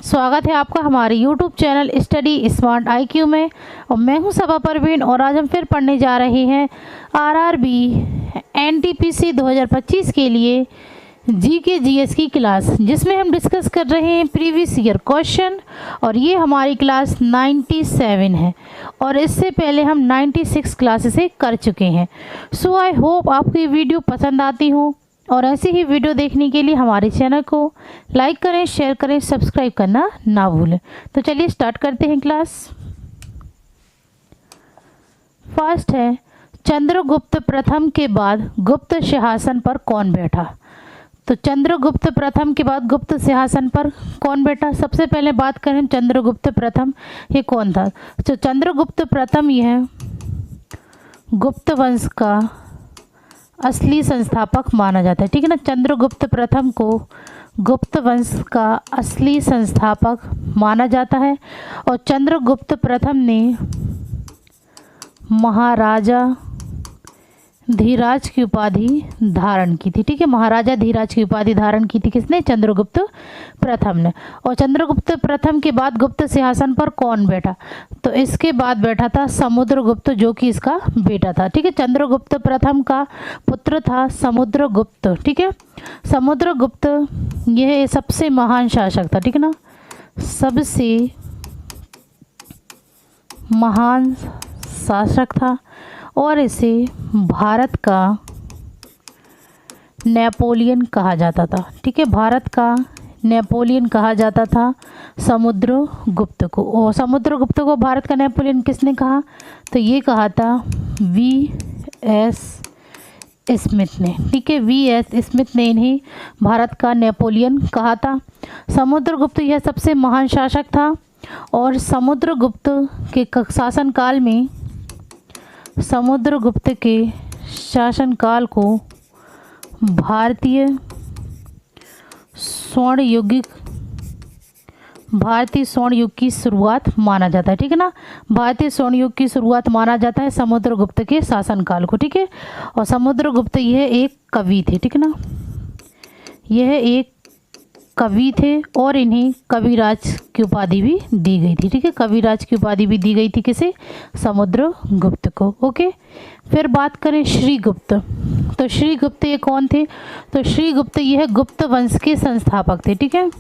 Friends, स्वागत है आपका हमारे YouTube channel study smart IQ में। और मैं हूं सबा परवीन और आज हम फिर पढ़ने जा रहे हैं आरआरबी एनटीपीसी 2025 के लिए जीके जीएस की क्लास, जिसमें हम डिस्कस कर रहे हैं प्रीवियस ईयर क्वेश्चन। और ये हमारी क्लास 97 है और इससे पहले हम 96 क्लासेस कर चुके हैं। सो आई होप आपको ये वीडियो पसंद आती हो और ऐसी ही वीडियो देखने के लिए हमारे चैनल को लाइक करें, शेयर करें, सब्सक्राइब करना ना भूलें। तो चलिए स्टार्ट करते हैं क्लास। फर्स्ट है, चंद्रगुप्त प्रथम के बाद गुप्त सिंहासन पर कौन बैठा। तो चंद्रगुप्त प्रथम के बाद गुप्त सिंहासन पर कौन बैठा। सबसे पहले बात करें चंद्रगुप्त प्रथम, ये कौन था। तो चंद्रगुप्त प्रथम यह गुप्त वंश का असली संस्थापक माना जाता है, ठीक है ना। चंद्रगुप्त प्रथम को गुप्त वंश का असली संस्थापक माना जाता है और चंद्रगुप्त प्रथम ने महाराजा धीराज की उपाधि धारण की थी, ठीक है। महाराजा धीराज की उपाधि धारण की थी किसने, चंद्रगुप्त प्रथम ने। और चंद्रगुप्त प्रथम के बाद गुप्त सिंहासन पर कौन बैठा, तो इसके बाद बैठा था समुद्रगुप्त, जो कि इसका बेटा था, ठीक है। चंद्रगुप्त प्रथम का पुत्र था समुद्रगुप्त, ठीक है। समुद्रगुप्त यह सबसे महान शासक था, ठीक है ना, सबसे महान शासक था और इसे भारत का नेपोलियन कहा जाता था, ठीक है। भारत का नेपोलियन कहा जाता था समुद्रगुप्त को। और समुद्रगुप्त को भारत का नेपोलियन किसने कहा, तो ये कहा था वी.एस. स्मिथ ने, ठीक है। वी.एस. स्मिथ ने इन्हें भारत का नेपोलियन कहा था। समुद्रगुप्त यह सबसे महान शासक था और समुद्रगुप्त के शासनकाल में, समुद्रगुप्त के शासनकाल को भारतीय स्वर्ण युग की शुरुआत माना जाता है, ठीक है ना। भारतीय स्वर्ण युग की शुरुआत माना जाता है समुद्रगुप्त के शासनकाल को, ठीक है। और समुद्रगुप्त यह एक कवि थे, ठीक है ना, यह एक कवि थे और इन्हें कविराज की उपाधि भी दी गई थी, ठीक है। कविराज की उपाधि भी दी गई थी किसे, समुद्रगुप्त को। ओके, फिर बात करें श्रीगुप्त। तो श्रीगुप्त ये कौन थे, तो श्रीगुप्त यह गुप्त वंश के संस्थापक थे, ठीक है।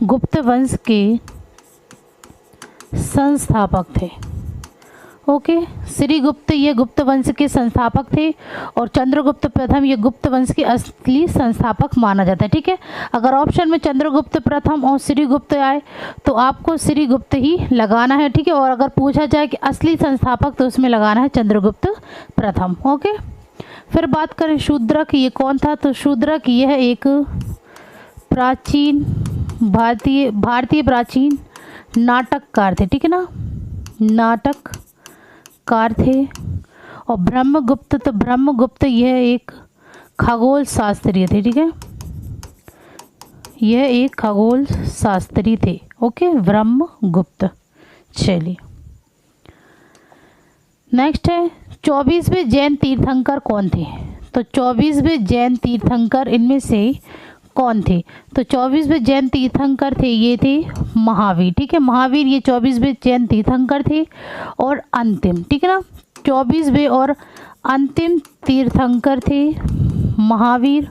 गुप्त वंश के संस्थापक थे। ओके, श्रीगुप्त ये गुप्त वंश के संस्थापक थे और चंद्रगुप्त प्रथम ये गुप्त वंश के असली संस्थापक माना जाता है, ठीक है। अगर ऑप्शन में चंद्रगुप्त प्रथम और श्रीगुप्त आए तो आपको श्रीगुप्त ही लगाना है, ठीक है। और अगर पूछा जाए कि असली संस्थापक तो उसमें लगाना है चंद्रगुप्त प्रथम। ओके, फिर बात करें शूद्रक, ये कौन था, तो शूद्रक यह एक प्राचीन भारतीय प्राचीन नाटककार थे, ठीक है ना, नाटककार थे। और ब्रह्मगुप्त, तो ब्रह्मगुप्त यह एक खगोल शास्त्री थे, ठीक है, यह एक खगोल शास्त्री थे। ओके, ब्रह्मगुप्त। चलिए नेक्स्ट है 24वें जैन तीर्थंकर कौन थे। तो 24वें जैन तीर्थंकर इनमें से कौन थे, तो 24वें जैन तीर्थंकर थे, ये थे महावीर, ठीक है। महावीर ये 24वें जैन तीर्थंकर थे और अंतिम, ठीक है ना, 24वें और अंतिम तीर्थंकर थे महावीर।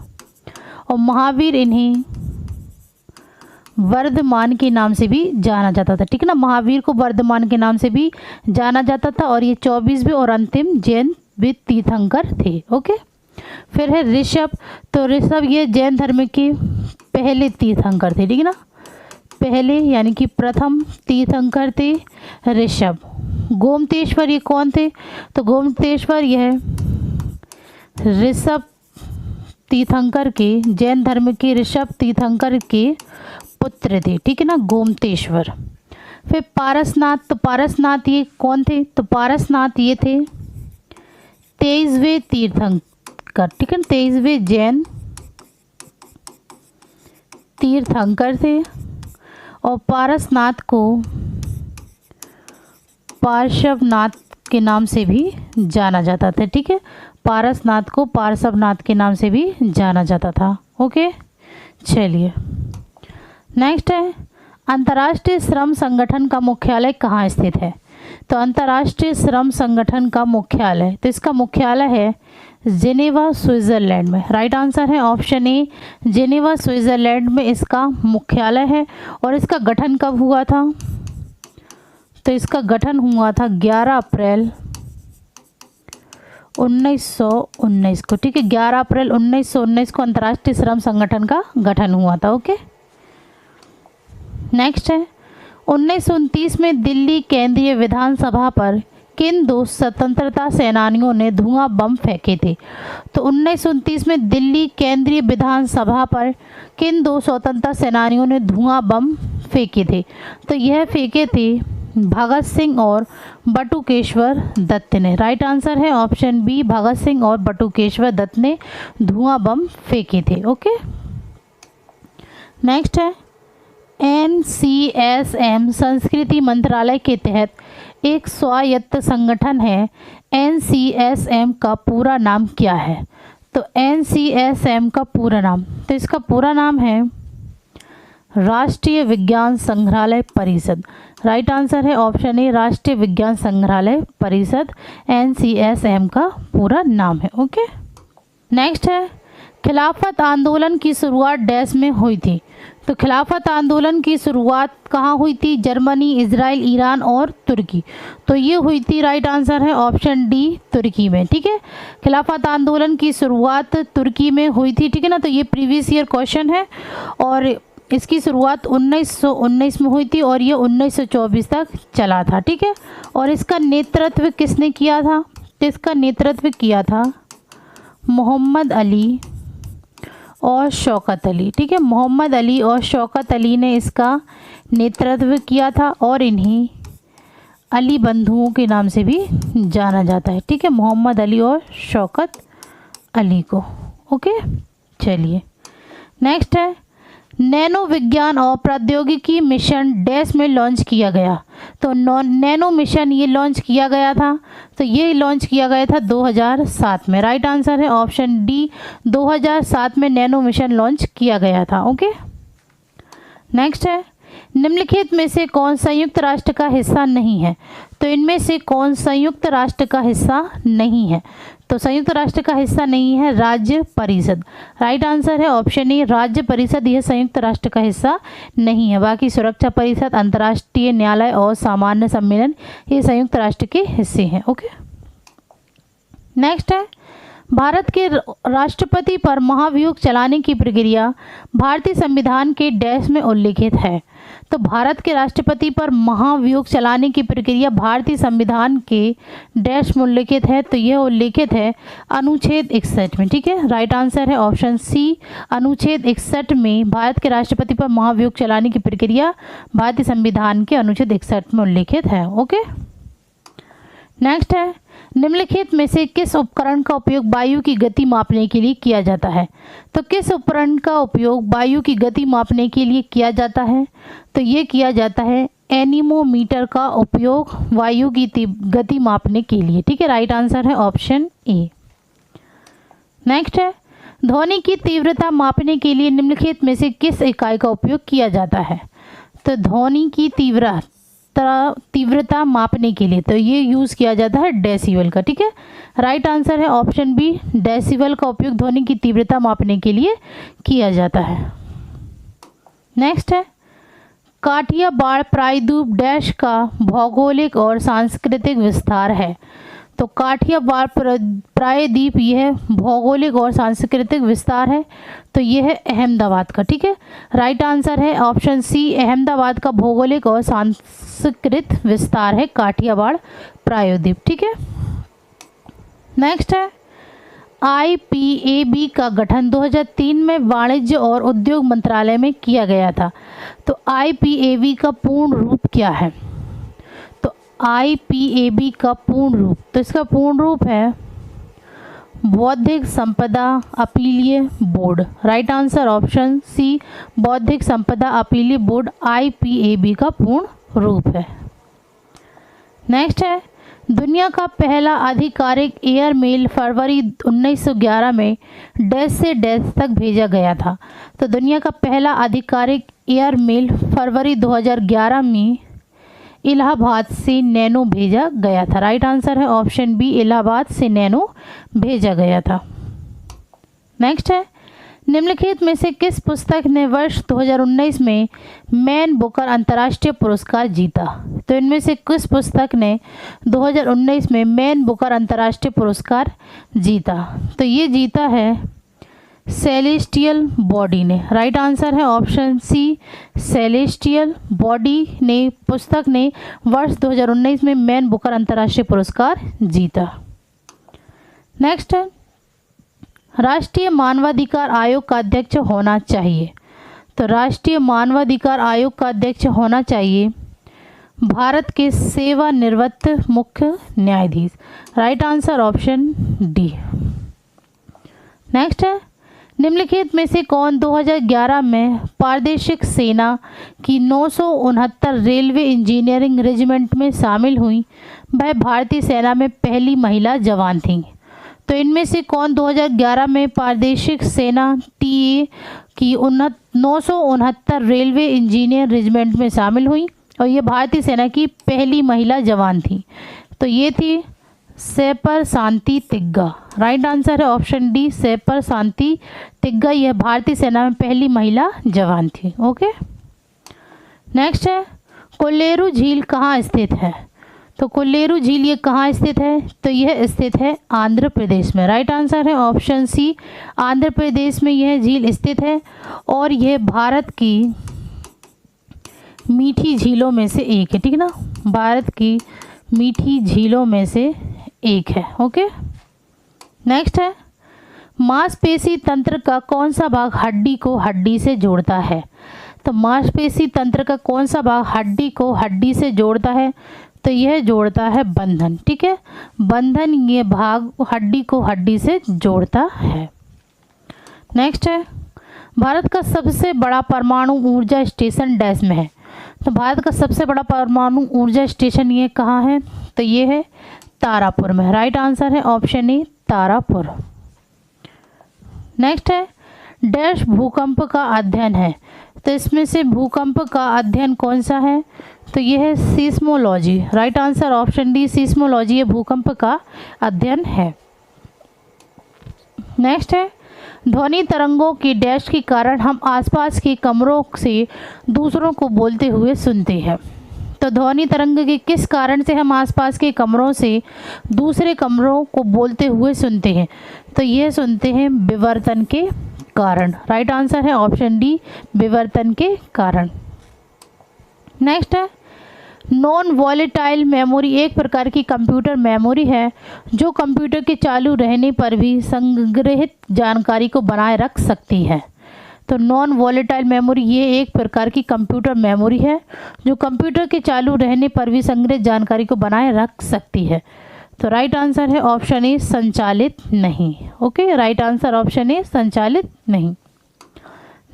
और महावीर इन्हें वर्धमान के नाम से भी जाना जाता था, ठीक है ना, महावीर को वर्धमान के नाम से भी जाना जाता था। और ये 24वें और अंतिम जैन तीर्थंकर थे। ओके, फिर है ऋषभ। तो ऋषभ ये जैन धर्म के पहले तीर्थंकर थे, ठीक है ना, पहले यानी कि प्रथम तीर्थंकर थे ऋषभ। गोमतेश्वर ये कौन थे, तो गोमतेश्वर यह ऋषभ तीर्थंकर के, जैन धर्म के ऋषभ तीर्थंकर के पुत्र थे, ठीक है ना, गोमतेश्वर। फिर पारसनाथ। तो पारसनाथ ये कौन थे, तो पारसनाथ ये थे 23वें तीर्थंकर, ठीक है, 23वें जैन तीर्थंकर थे। और पारसनाथ को पार्श्वनाथ के नाम से भी जाना जाता था, ठीक है। पारसनाथ को पार्श्वनाथ के नाम से भी जाना जाता था। ओके, चलिए नेक्स्ट है अंतर्राष्ट्रीय श्रम संगठन का मुख्यालय कहाँ स्थित है? तो अंतर्राष्ट्रीय श्रम संगठन का मुख्यालय, तो इसका मुख्यालय है जेनेवा स्विट्ज़रलैंड में। राइट आंसर है ऑप्शन ए, जेनेवा स्विट्ज़रलैंड में इसका मुख्यालय है। और इसका गठन कब हुआ था? तो इसका गठन हुआ था 11 अप्रैल 1919 को। ठीक है, 11 अप्रैल 1919 को अंतर्राष्ट्रीय श्रम संगठन का गठन हुआ था। ओके, नेक्स्ट है 1929 में दिल्ली केंद्रीय विधानसभा पर किन दो स्वतंत्रता सेनानियों ने धुआं बम फेंके थे? तो 1929 में दिल्ली केंद्रीय विधानसभा पर किन दो स्वतंत्रता सेनानियों ने धुआं बम फेंके थे? तो यह फेंके थे भगत सिंह और बटुकेश्वर दत्त ने। राइट आंसर है ऑप्शन बी, भगत सिंह और बटुकेश्वर दत्त ने धुआं बम फेंके थे। ओके, नेक्स्ट है NCSM संस्कृति मंत्रालय के तहत एक स्वायत्त संगठन है। NCSM का पूरा नाम क्या है? तो NCSM का पूरा नाम, तो इसका पूरा नाम है राष्ट्रीय विज्ञान संग्रहालय परिषद। राइट आंसर है ऑप्शन ए, राष्ट्रीय विज्ञान संग्रहालय परिषद NCSM का पूरा नाम है। ओके, नेक्स्ट है खिलाफत आंदोलन की शुरुआत डैश में हुई थी? तो खिलाफत आंदोलन की शुरुआत कहाँ हुई थी? जर्मनी, इजराइल, ईरान और तुर्की। तो ये हुई थी, राइट आंसर है ऑप्शन डी, तुर्की में। ठीक है, खिलाफत आंदोलन की शुरुआत तुर्की में हुई थी। ठीक है ना, तो ये प्रीवियस ईयर क्वेश्चन है और इसकी शुरुआत 1919 में हुई थी और ये 1924 तक चला था। ठीक है, और इसका नेतृत्व किसने किया था? तो इसका नेतृत्व किया था मोहम्मद अली और शौकत अली। ठीक है, मोहम्मद अली और शौकत अली ने इसका नेतृत्व किया था और इन्हीं अली बंधुओं के नाम से भी जाना जाता है। ठीक है, मोहम्मद अली और शौकत अली को। ओके, चलिए नेक्स्ट है नैनो विज्ञान और प्रौद्योगिकी मिशन डैश में लॉन्च किया गया। तो नैनो मिशन ये लॉन्च किया गया था, तो ये लॉन्च किया गया था 2007 में। राइट आंसर है ऑप्शन डी, 2007 में नैनो मिशन लॉन्च किया गया था। ओके, नेक्स्ट है निम्नलिखित में से कौन संयुक्त राष्ट्र का हिस्सा नहीं है? तो इनमें से कौन संयुक्त राष्ट्र का हिस्सा नहीं है? तो संयुक्त राष्ट्र का हिस्सा नहीं है राज्य परिषद। राइट आंसर है ऑप्शन ए, राज्य परिषद यह संयुक्त राष्ट्र का हिस्सा नहीं है। बाकी सुरक्षा परिषद, अंतर्राष्ट्रीय न्यायालय और सामान्य सम्मेलन ये संयुक्त राष्ट्र के हिस्से हैं। ओके, नेक्स्ट है भारत के राष्ट्रपति पर महाभियोग चलाने की प्रक्रिया भारतीय संविधान के डैश में उल्लिखित है। तो भारत के राष्ट्रपति पर महाभियोग चलाने की प्रक्रिया भारतीय संविधान के डैश में उल्लिखित है। तो यह उल्लिखित है अनुच्छेद 61 में। ठीक है, राइट आंसर है ऑप्शन सी, अनुच्छेद 61 में भारत के राष्ट्रपति पर महाभियोग चलाने की प्रक्रिया भारतीय संविधान के अनुच्छेद 61 में उल्लिखित है। ओके, नेक्स्ट है निम्नलिखित में से किस उपकरण का उपयोग वायु की गति मापने के लिए किया जाता है? तो किस उपकरण का उपयोग वायु की गति मापने के लिए किया जाता है? तो ये किया जाता है एनीमोमीटर का उपयोग वायु की गति मापने के लिए। ठीक है, राइट आंसर है ऑप्शन ए। नेक्स्ट है ध्वनि की तीव्रता मापने के लिए निम्नलिखित में से किस इकाई का उपयोग किया जाता है? तो ध्वनि की तीव्रता मापने के लिए तो ये यूज़ किया जाता है डेसिबल का। ठीक है, राइट आंसर है ऑप्शन बी, डेसिबल का उपयोग ध्वनि की तीव्रता मापने के लिए किया जाता है। नेक्स्ट है काठियावाड़ प्रायद्वीप डैश का भौगोलिक और सांस्कृतिक विस्तार है। तो काठियावाड़ प्रायद्वीप यह भौगोलिक और सांस्कृतिक विस्तार है, तो यह है अहमदाबाद का। ठीक है, राइट आंसर है ऑप्शन सी, अहमदाबाद का भौगोलिक और सांस्कृतिक विस्तार है काठियावाड़ प्रायद्वीप। ठीक है, नेक्स्ट है IPAB का गठन 2003 में वाणिज्य और उद्योग मंत्रालय में किया गया था। तो IPAB का पूर्ण रूप क्या है? तो IPAB का पूर्ण रूप, तो इसका पूर्ण रूप है बौद्धिक संपदा अपीलीय बोर्ड। राइट आंसर ऑप्शन सी, बौद्धिक संपदा अपीलीय बोर्ड IPAB का पूर्ण रूप है। नेक्स्ट है दुनिया का पहला आधिकारिक एयरमेल फरवरी 1911 में डैश से डैश तक भेजा गया था। तो दुनिया का पहला आधिकारिक एयरमेल फरवरी 2011 में इलाहाबाद से नैनो भेजा गया था? राइट आंसर है ऑप्शन बी, इलाहाबाद से नैनो भेजा गया था। नेक्स्ट है, निम्नलिखित में से किस पुस्तक ने वर्ष 2019 में मैन बुकर अंतर्राष्ट्रीय पुरस्कार जीता? तो इनमें से किस पुस्तक ने 2019 में मैन बुकर अंतर्राष्ट्रीय पुरस्कार जीता? तो ये जीता है सेलेस्टियल बॉडी ने। राइट आंसर है ऑप्शन सी, सेलेस्टियल बॉडी ने पुस्तक ने वर्ष 2019 में मैन बुकर अंतर्राष्ट्रीय पुरस्कार जीता। नेक्स्ट है, राष्ट्रीय मानवाधिकार आयोग का अध्यक्ष होना चाहिए? तो राष्ट्रीय मानवाधिकार आयोग का अध्यक्ष होना चाहिए भारत के सेवानिवृत्त मुख्य न्यायाधीश। Right answer option D. Next है, निम्नलिखित में से कौन 2011 में प्रादेशिक सेना की 969 रेलवे इंजीनियरिंग रेजिमेंट में शामिल हुई? वह भारतीय सेना में पहली महिला जवान थी। तो इनमें से कौन 2011 में प्रादेशिक सेना टीए की 969 रेलवे इंजीनियर रेजिमेंट में शामिल हुई और ये भारतीय सेना की पहली महिला जवान थी? तो ये थी सैपर शांति तिग्गा। राइट आंसर है ऑप्शन डी, सैपर शांति तिग्गा। यह भारतीय सेना में पहली महिला जवान थी। ओके, नेक्स्ट है, कोल्लेरू झील कहाँ स्थित है? तो कोल्लेरू झील ये कहाँ स्थित है? तो यह स्थित है आंध्र प्रदेश में। राइट आंसर है ऑप्शन सी, आंध्र प्रदेश में यह झील स्थित है और यह भारत की मीठी झीलों में से एक है। ठीक है ना, भारत की मीठी झीलों में से एक है। ओके, नेक्स्ट है, मांसपेशी तंत्र का कौन सा भाग हड्डी को हड्डी से जोड़ता है? तो मांसपेशी तंत्र का कौन सा भाग हड्डी को हड्डी से जोड़ता है? तो यह जोड़ता है बंधन। ठीक है, बंधन ये भाग हड्डी को हड्डी से जोड़ता है। नेक्स्ट है, भारत का सबसे बड़ा परमाणु ऊर्जा स्टेशन डैश में है? तो भारत का सबसे बड़ा परमाणु ऊर्जा स्टेशन ये कहाँ है? तो ये है तारापुर में। राइट आंसर है ऑप्शन ए, तारापुर। नेक्स्ट है, डैश भूकंप का अध्ययन है? तो इसमें से भूकंप का अध्ययन कौन सा है? तो यह है seismology. Right answer option D, seismology ये भूकंप का अध्ययन है। नेक्स्ट है, ध्वनि तरंगों की डैश के कारण हम आसपास के कमरों से दूसरों को बोलते हुए सुनते हैं? तो ध्वनि तरंग के किस कारण से हम आसपास के कमरों से दूसरे कमरों को बोलते हुए सुनते हैं? तो यह सुनते हैं विवर्तन के कारण। राइट आंसर है ऑप्शन डी, विवर्तन के कारण। नेक्स्ट है, नॉन वॉलेटाइल मेमोरी एक प्रकार की कंप्यूटर मेमोरी है जो कंप्यूटर के चालू रहने पर भी संग्रहित जानकारी को बनाए रख सकती है। तो नॉन वॉलेटाइल मेमोरी ये एक प्रकार की कंप्यूटर मेमोरी है जो कंप्यूटर के चालू रहने पर भी संग्रहित जानकारी को बनाए रख सकती है। तो राइट आंसर है ऑप्शन ए, संचालित नहीं। Okay, right answer option A, संचालित नहीं।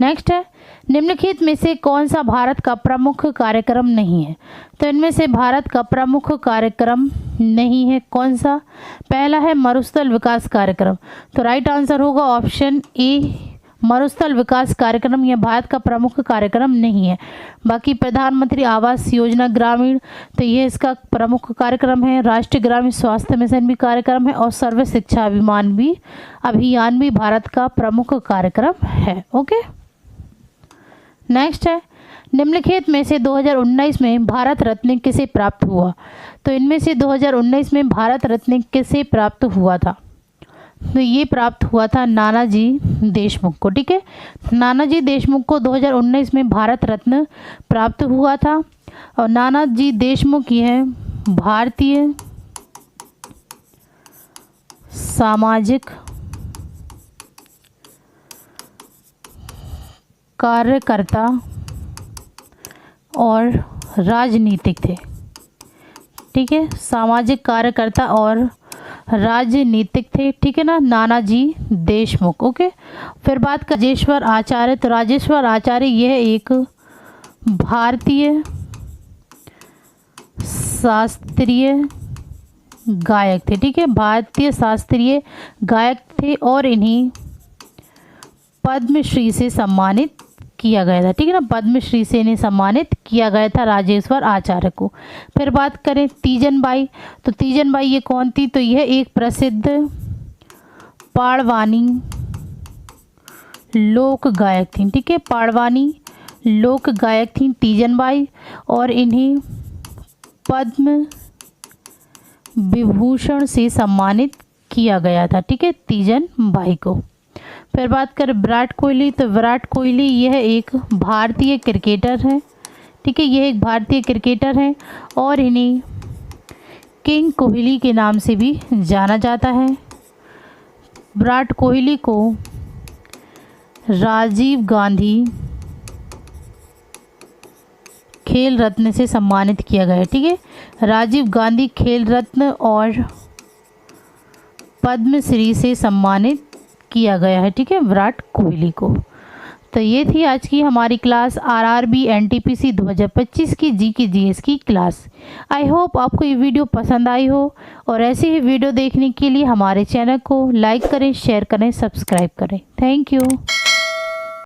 नेक्स्ट है, निम्नलिखित में से कौन सा भारत का प्रमुख कार्यक्रम नहीं है? तो इनमें से भारत का प्रमुख कार्यक्रम नहीं है कौन सा? पहला है मरुस्थल विकास कार्यक्रम। तो राइट आंसर होगा ऑप्शन ए, मरुस्थल विकास कार्यक्रम यह भारत का प्रमुख कार्यक्रम नहीं है। बाकी प्रधानमंत्री आवास योजना ग्रामीण, तो यह इसका प्रमुख कार्यक्रम है। राष्ट्रीय ग्रामीण स्वास्थ्य मिशन भी कार्यक्रम है और सर्व शिक्षा अभियान भी भारत का प्रमुख कार्यक्रम है। ओके, नेक्स्ट है, निम्नलिखित में से 2019 में भारत रत्न किसे प्राप्त हुआ? तो इनमें से 2019 में भारत रत्न किसे प्राप्त हुआ था? तो ये प्राप्त हुआ था नानाजी देशमुख को। ठीक है, नानाजी देशमुख को 2019 में भारत रत्न प्राप्त हुआ था और नानाजी देशमुख यह भारतीय सामाजिक कार्यकर्ता और राजनीतिक थे। ठीक है, सामाजिक कार्यकर्ता और राजनीतिक थे। ठीक है ना, नानाजी देशमुख। ओके, फिर बात कर राजेश्वर आचार्य। तो राजेश्वर आचार्य यह एक भारतीय शास्त्रीय गायक थे। ठीक है, भारतीय शास्त्रीय गायक थे और इन्हीं पद्मश्री से सम्मानित किया गया था, ठीक है ना। पद्मश्री से इन्हें सम्मानित किया गया था राजेश्वर आचार्य को। फिर बात करें तीजन बाई, तो तीजन बाई ये कौन थी, तो यह एक प्रसिद्ध पाड़वानी लोक गायक थी, ठीक है। पाड़वानी लोक गायक थी तीजन बाई, और इन्हें पद्म विभूषण से सम्मानित किया गया था, ठीक है, तीजन बाई को। फिर बात करें विराट कोहली, तो विराट कोहली यह एक भारतीय क्रिकेटर है, ठीक है, यह एक भारतीय क्रिकेटर है और इन्हें किंग कोहली के नाम से भी जाना जाता है। विराट कोहली को राजीव गांधी खेल रत्न से सम्मानित किया गया है, ठीक है। राजीव गांधी खेल रत्न और पद्मश्री से सम्मानित किया गया है, ठीक है, विराट कोहली को। तो ये थी आज की हमारी क्लास आरआरबी एनटीपीसी 2025 की जीके जीएस की क्लास। आई होप आपको ये वीडियो पसंद आई हो, और ऐसे ही वीडियो देखने के लिए हमारे चैनल को लाइक करें, शेयर करें, सब्सक्राइब करें। Thank you.